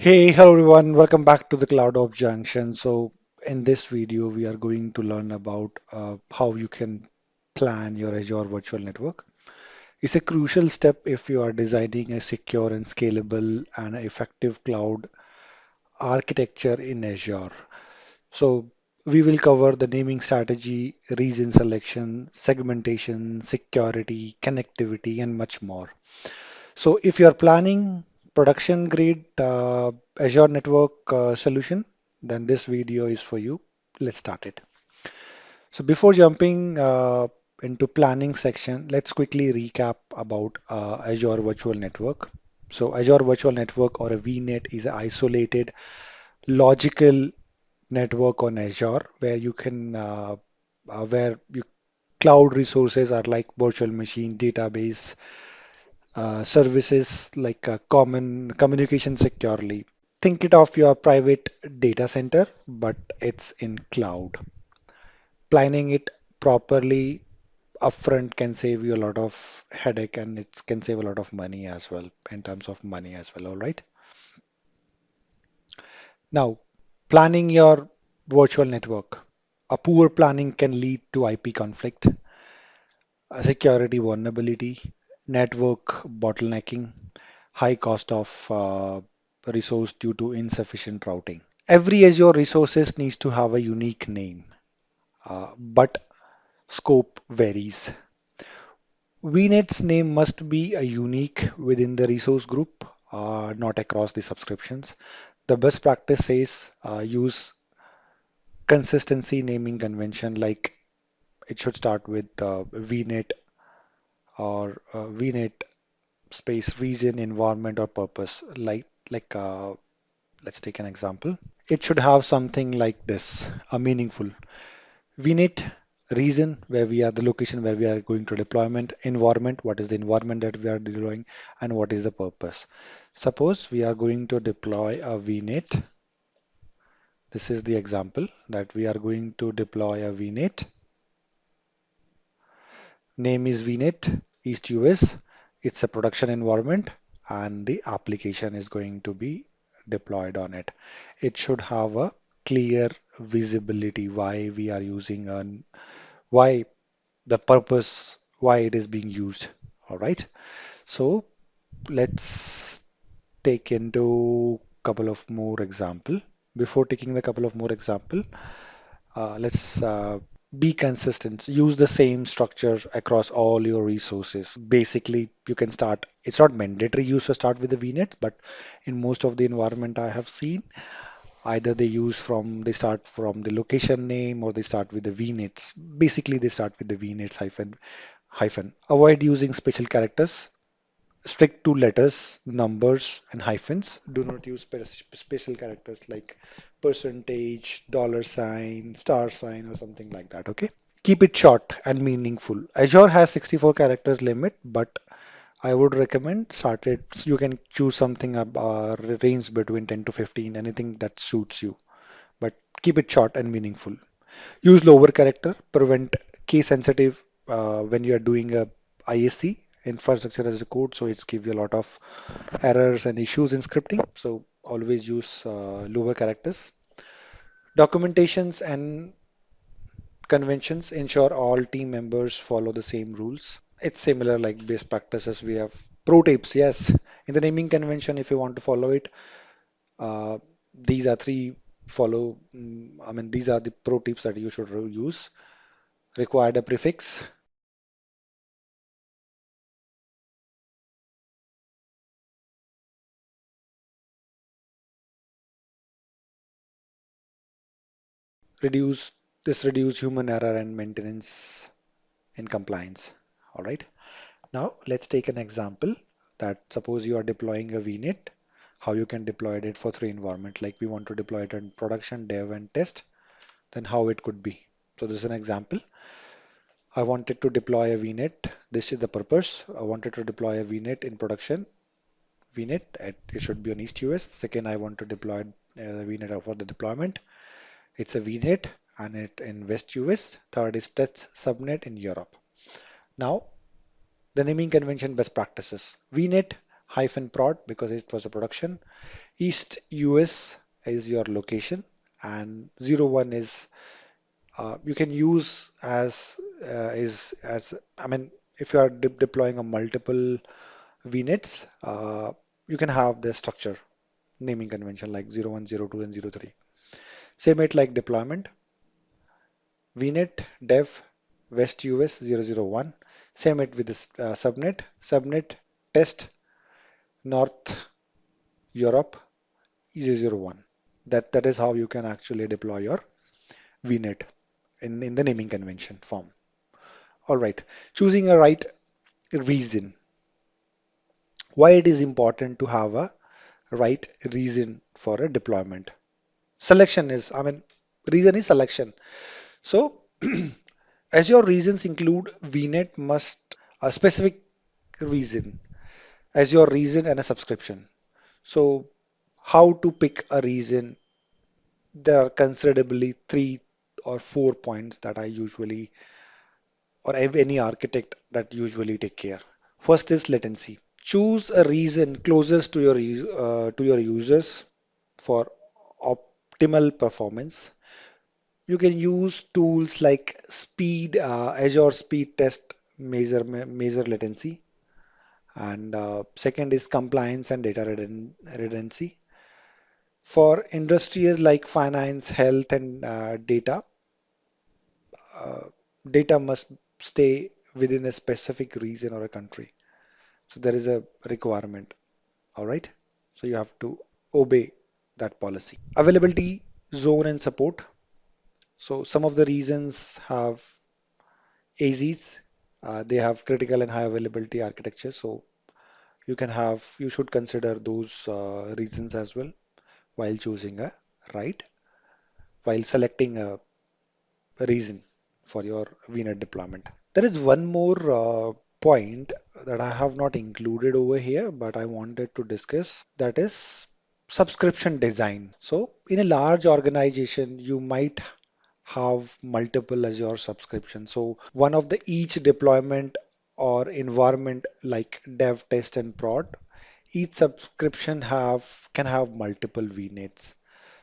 Hey, hello everyone. Welcome back to the Cloud of Junction. So, in this video, we are going to learn about how you can plan your Azure Virtual Network. It's a crucial step if you are designing a secure and scalable and effective cloud architecture in Azure. So, we will cover the naming strategy, region selection, segmentation, security, connectivity, and much more. So if you're planning production grade Azure network solution, then this video is for you. Let's start it. So before jumping into planning section, let's quickly recap about Azure Virtual Network. So Azure Virtual Network or a VNet is an isolated logical network on Azure where you can where you cloud resources are like virtual machine, database, services like common communication securely. Think it of your private data center, but it's in cloud. Planning it properly upfront can save you a lot of headache and it can save a lot of money as well in terms of money as well. All right. Now, planning your virtual network. A poor planning can lead to IP conflict, a security vulnerability, network bottlenecking, high cost of resource due to insufficient routing. Every Azure resources needs to have a unique name, but scope varies. VNet's name must be a unique within the resource group, not across the subscriptions. The best practice says use consistency naming convention like it should start with VNet or VNet space region, environment or purpose. Like let's take an example. It should have something like this, a meaningful. We need reason where we are, the location where we are going to deployment, environment, what is the environment that we are deploying, and what is the purpose. Suppose we are going to deploy a VNet. This is the example that we are going to deploy a VNet. Name is VNet East US. It's a production environment, and the application is going to be deployed on it. It should have a clear visibility why we are using an why the purpose why it is being used. All right. So let's take into couple of more example. Before taking the couple of more example, let's be consistent. Use the same structure across all your resources. Basically, you can start. It's not mandatory use to start with the VNet, but in most of the environment I have seen, either they start from the location name or they start with the VNets. Basically, they start with the VNets hyphen. Avoid using special characters. Stick to letters, numbers, and hyphens. Do not use special characters like percentage, dollar sign, star sign, or something like that. Okay. Keep it short and meaningful. Azure has 64 characters limit, but I would recommend start it. You can choose something range between 10 to 15, anything that suits you. But keep it short and meaningful. Use lower character, prevent case sensitive when you are doing a ISC, infrastructure as a code, so it's give you a lot of errors and issues in scripting. So always use lower characters. Documentations and conventions ensure all team members follow the same rules. It's similar like best practices. We have pro tips, yes. In the naming convention, if you want to follow it, uh, these are three I mean, these are the pro tips that you should use. Required a prefix, reduce reduce human error and maintenance in compliance. All right. Now let's take an example that suppose you are deploying a VNet, how you can deploy it for three environment. Like we want to deploy it in production, dev, and test, then how it could be. So this is an example. I wanted to deploy a VNet. This is the purpose. I wanted to deploy a VNet in production. VNet, it should be on East US. Second, I want to deploy the VNet for the deployment. It's a VNet and it in West US. Third is test subnet in Europe. Now, the naming convention best practices. VNet hyphen prod because it was a production. East US is your location, and 01 is you can use is as I mean if you are deploying a multiple VNets, you can have the structure naming convention like 01, 02, and 03. Same it like deployment VNet dev West US 001. Same it with this subnet test North Europe 001. That is how you can actually deploy your VNet in the naming convention form. All right, choosing a right reason. Why it is important to have a right reason for a deployment. Selection is, I mean, reason is selection. So as your reasons include VNet must a specific reason as your reason and a subscription. So how to pick a reason? There are considerably 3 or 4 points that I usually or any architect that usually take care. First is latency. Choose a reason closest to to your users for optimal performance. You can use tools like Azure Speed Test measure latency, and second is compliance and data redundancy. For industries like finance, health, and uh, data must stay within a specific region or a country. So there is a requirement. All right. So you have to obey that policy. Availability, zone, and support. So some of the reasons have AZs. They have critical and high availability architecture. So you should consider those reasons as well while choosing a right, while selecting a reason for your VNet deployment. There is one more point that I have not included over here, but I wanted to discuss that is subscription design. So, in a large organization, you might have multiple Azure subscriptions. So, one of the each deployment or environment like dev, test, and prod, each subscription have can have multiple VNets.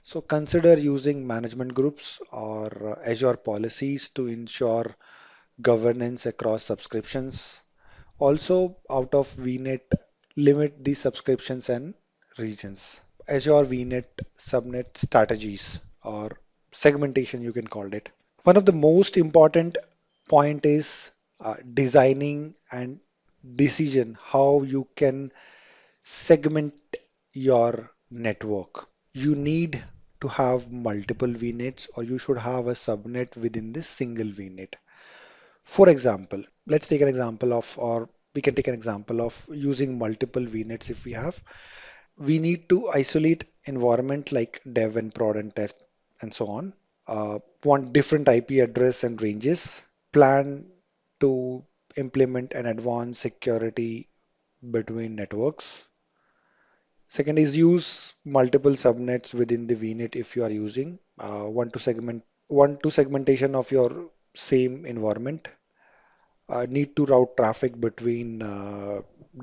So consider using management groups or Azure policies to ensure governance across subscriptions. Also, out of VNet, limit the subscriptions and regions. Azure VNet subnet strategies or segmentation, you can call it. One of the most important point is designing and decision how you can segment your network. You need to have multiple VNets or you should have a subnet within this single VNet. For example, let's take an example of, or we can take an example of using multiple VNets if we have. We need to isolate environment like dev and prod and test and so on. Want different IP address and ranges. Plan to implement an advanced security between networks. Second is use multiple subnets within the VNet if you are using one to segmentation of your same environment. Need to route traffic between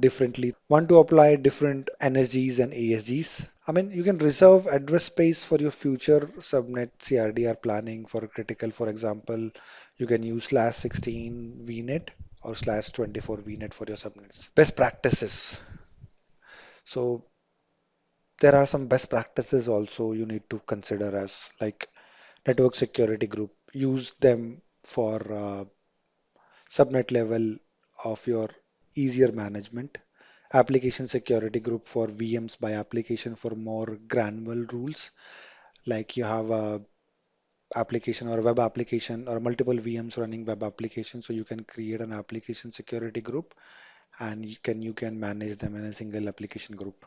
differently. Want to apply different NSGs and ASGs. I mean, you can reserve address space for your future subnet CRDR planning for critical. For example, you can use /16 VNet or /24 VNet for your subnets. Best practices. So there are some best practices also you need to consider as like network security group. Use them for subnet level of your easier management. Application security group for VMs by application for more granular rules. Like you have a application or a web application or multiple VMs running web application, so you can create an application security group and you can manage them in a single application group.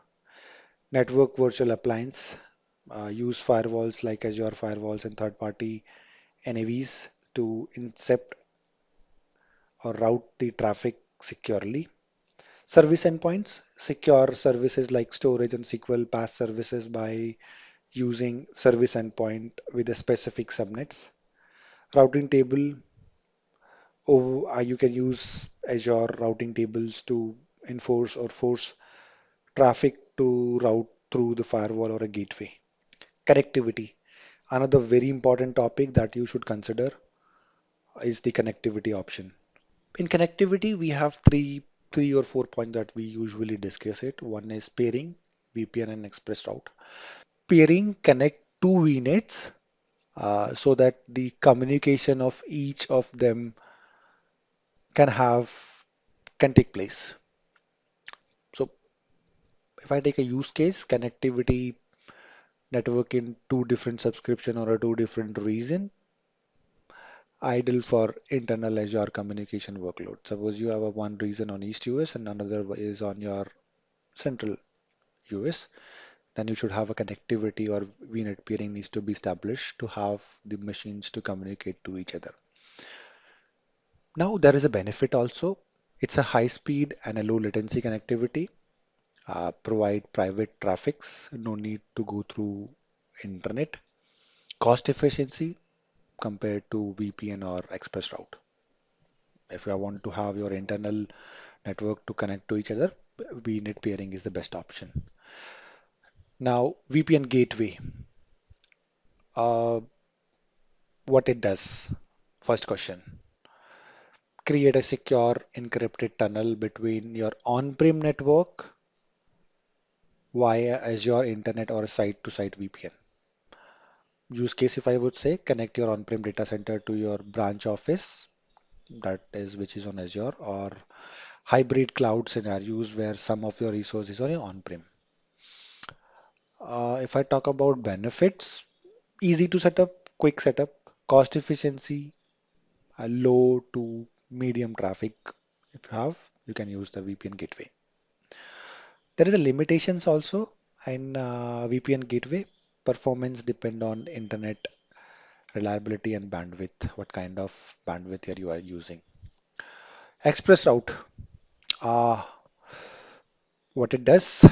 Network virtual appliance. Use firewalls like Azure firewalls and third-party NAVs to intercept or route the traffic securely. Service endpoints, secure services like storage and SQL pass services by using service endpoint with a specific subnets. Routing table, you can use Azure routing tables to enforce or force traffic to route through the firewall or a gateway. Connectivity. Another very important topic that you should consider is the connectivity option. In connectivity, we have three or four points that we usually discuss it. One is pairing, VPN and ExpressRoute. Pairing connect two VNets so that the communication of each of them can have can take place. So if I take a use case, connectivity network in two different subscription or a two different region, ideal for internal Azure communication workload. Suppose you have a one region on East US and another is on your Central US, then you should have a connectivity or VNet peering needs to be established to have the machines to communicate to each other. Now there is a benefit also. It's a high speed and a low latency connectivity. Provide private traffics, no need to go through internet. Cost efficiency compared to VPN or ExpressRoute. If you want to have your internal network to connect to each other, VNet peering is the best option. Now, VPN gateway, uh, what it does? First question, create a secure encrypted tunnel between your on-prem network via Azure Internet or site-to-site VPN. Use case, if I would say, connect your on-prem data center to your branch office, that is which is on Azure, or hybrid cloud scenarios where some of your resources are on-prem. If I talk about benefits, easy to set up, quick setup, cost efficiency, low to medium traffic. If you have, you can use the VPN gateway. There is a limitations also in VPN gateway. Performance depend on internet reliability and bandwidth, what kind of bandwidth here you are using. ExpressRoute, uh, what it does,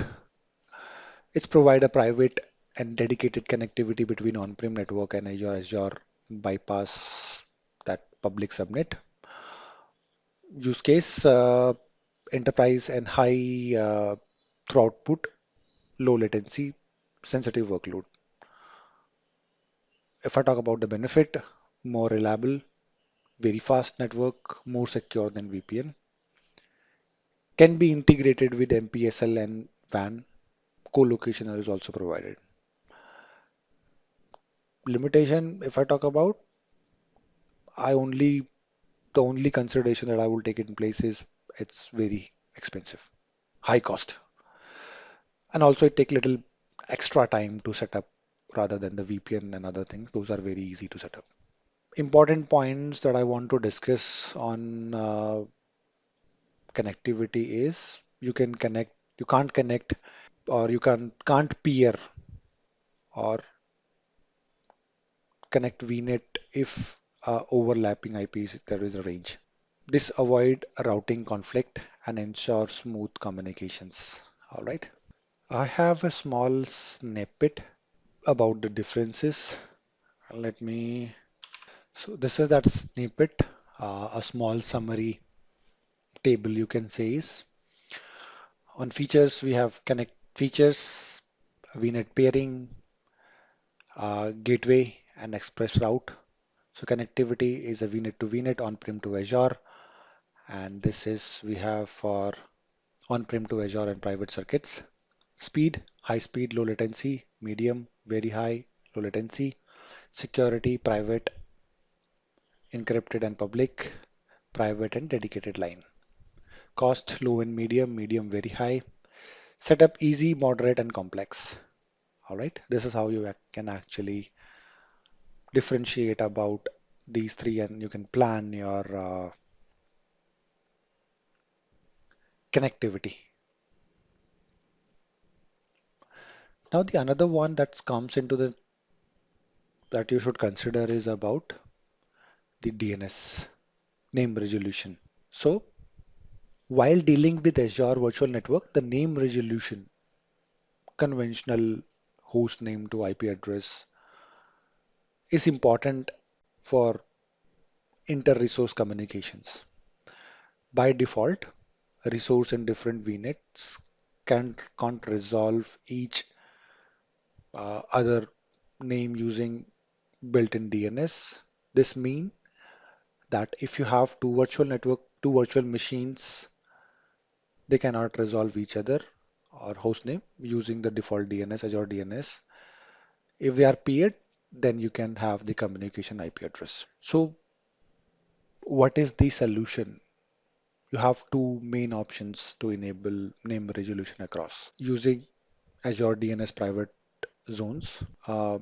it's provide a private and dedicated connectivity between on-prem network and Azure bypass that public subnet. Use case, enterprise and high throughput, low latency, sensitive workload. If I talk about the benefit, more reliable, very fast network, more secure than VPN, can be integrated with MPSL and WAN. Co-location is also provided. Limitation, if I talk about, I only the only consideration that I will take in place is it's very expensive, high cost, and also it take little extra time to set up rather than the VPN and other things. Those are very easy to set up. Important points that I want to discuss on connectivity is you can't connect, or you can't peer or connect VNet if overlapping IPs there is a range. This avoid routing conflict and ensure smooth communications. All right. I have a small snippet about the differences. Let me. So this is that snippet. A small summary table you can say is on features. We have connect features, VNet pairing, gateway, and express route. So connectivity is a VNet to VNet, on-prem to Azure, and this is we have for on-prem to Azure and private circuits. Speed, high speed, low latency, medium, very high, low latency. Security, private, encrypted and public, private and dedicated line. Cost, low and medium, medium, very high. Setup, easy, moderate, and complex. All right, this is how you can actually differentiate about these three, and you can plan your connectivity. Now, the another one that comes into the that you should consider is about the DNS, name resolution. So, while dealing with Azure Virtual Network, the name resolution, conventional host name to IP address, is important for inter-resource communications. By default, resource in different VNets. can't resolve each other name using built-in DNS. This means that if you have two virtual machines, they cannot resolve each other or host name using the default DNS, Azure DNS. If they are paired, then you can have the communication IP address. So what is the solution? You have two main options to enable name resolution across using Azure DNS private zones, a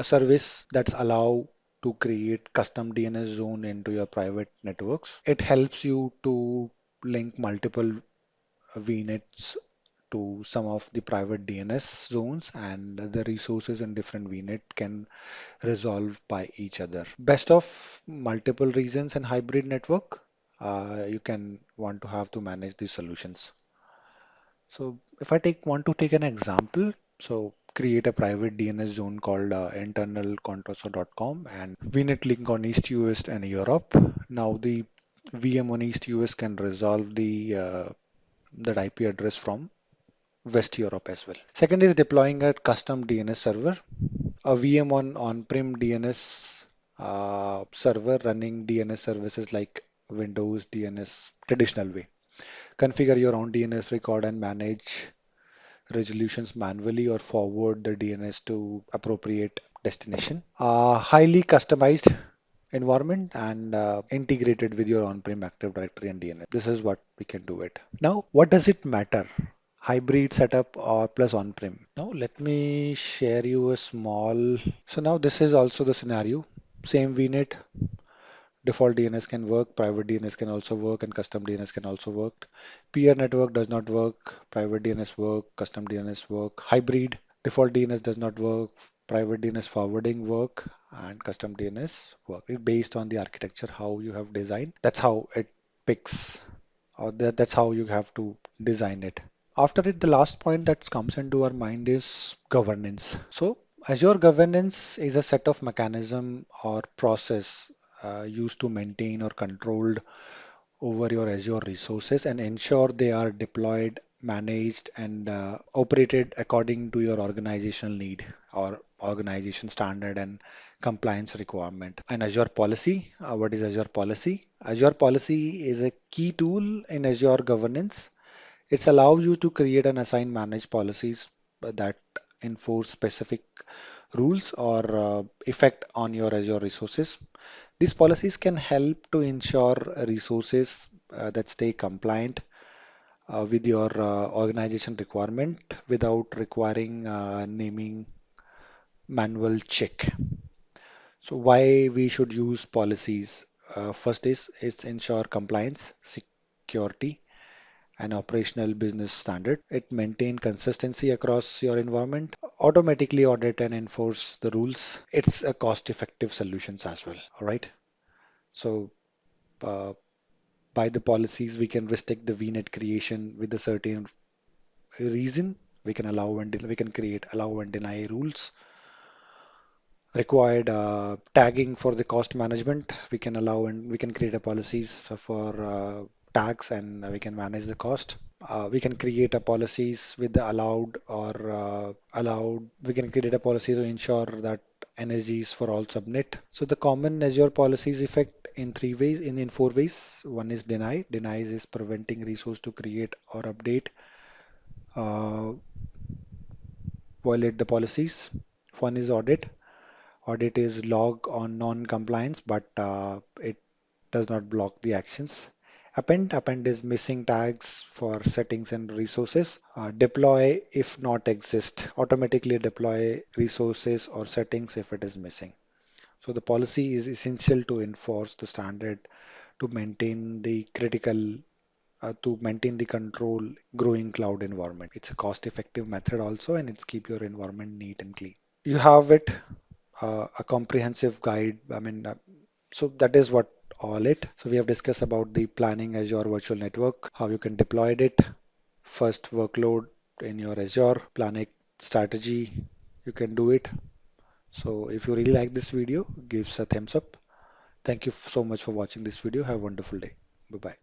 service that's allow to create custom DNS zone into your private networks. It helps you to link multiple VNets to some of the private DNS zones, and the resources in different VNet can resolve by each other. Best of multiple regions and hybrid network, you can want to have to manage these solutions. So if I take an example, so create a private DNS zone called internal.contoso.com and VNet link on East US and Europe. Now the VM on East US can resolve the that IP address from West Europe as well. Second is deploying a custom DNS server, a VM on on-prem DNS server running DNS services like Windows DNS traditional way. Configure your own DNS record and manage resolutions manually or forward the DNS to appropriate destination. Highly customized environment and integrated with your on-prem Active Directory and DNS. This is what we can do it. Now, what does it matter? Hybrid setup or plus on-prem. Now, let me share you a small. So now this is also the scenario. Same VNet, default DNS can work, private DNS can also work, and custom DNS can also work. Peer network does not work, private DNS work, custom DNS work. Hybrid, default DNS does not work, private DNS forwarding work, and custom DNS work. It based on the architecture, how you have designed. That's how it picks, or that's how you have to design it. After it, the last point that comes into our mind is governance. So Azure governance is a set of mechanism or process used to maintain or controlled over your Azure resources and ensure they are deployed, managed, and operated according to your organizational need or organization standard and compliance requirement. And Azure policy, what is Azure policy? Azure policy is a key tool in Azure governance. It's allow you to create and assign managed policies that enforce specific rules or effect on your Azure resources. These policies can help to ensure resources that stay compliant with your organization requirement without requiring naming manual check. So why we should use policies? First is it's ensure compliance, security, and operational business standard. It maintain consistency across your environment, automatically audit and enforce the rules. It's a cost-effective solutions as well. All right. So uh, by the policies, we can restrict the VNet creation with a certain reason. We can we can create allow and deny rules. Required tagging for the cost management. We can allow and we can create a policies for tags and we can manage the cost. We can create a policies with the allowed or allowed. We can create a policy to ensure that energy is for all subnet. So the common Azure policies effect in three ways, in four ways. One is deny. Denies is preventing resource to create or update, uh, violate the policies. One is audit. Audit is log on non-compliance, but it does not block the actions. Append is missing tags for settings and resources. Deploy if not exist. Automatically deploy resources or settings if it is missing. So the policy is essential to enforce the standard to maintain the to maintain the control growing cloud environment. It's a cost-effective method also, and it's keep your environment neat and clean. You have it, a comprehensive guide. So that is what all it. So we have discussed about the planning Azure Virtual Network, how you can deploy it, first workload in your Azure, plan a strategy, you can do it. So if you really like this video, give us a thumbs up. Thank you so much for watching this video. Have a wonderful day. Bye bye.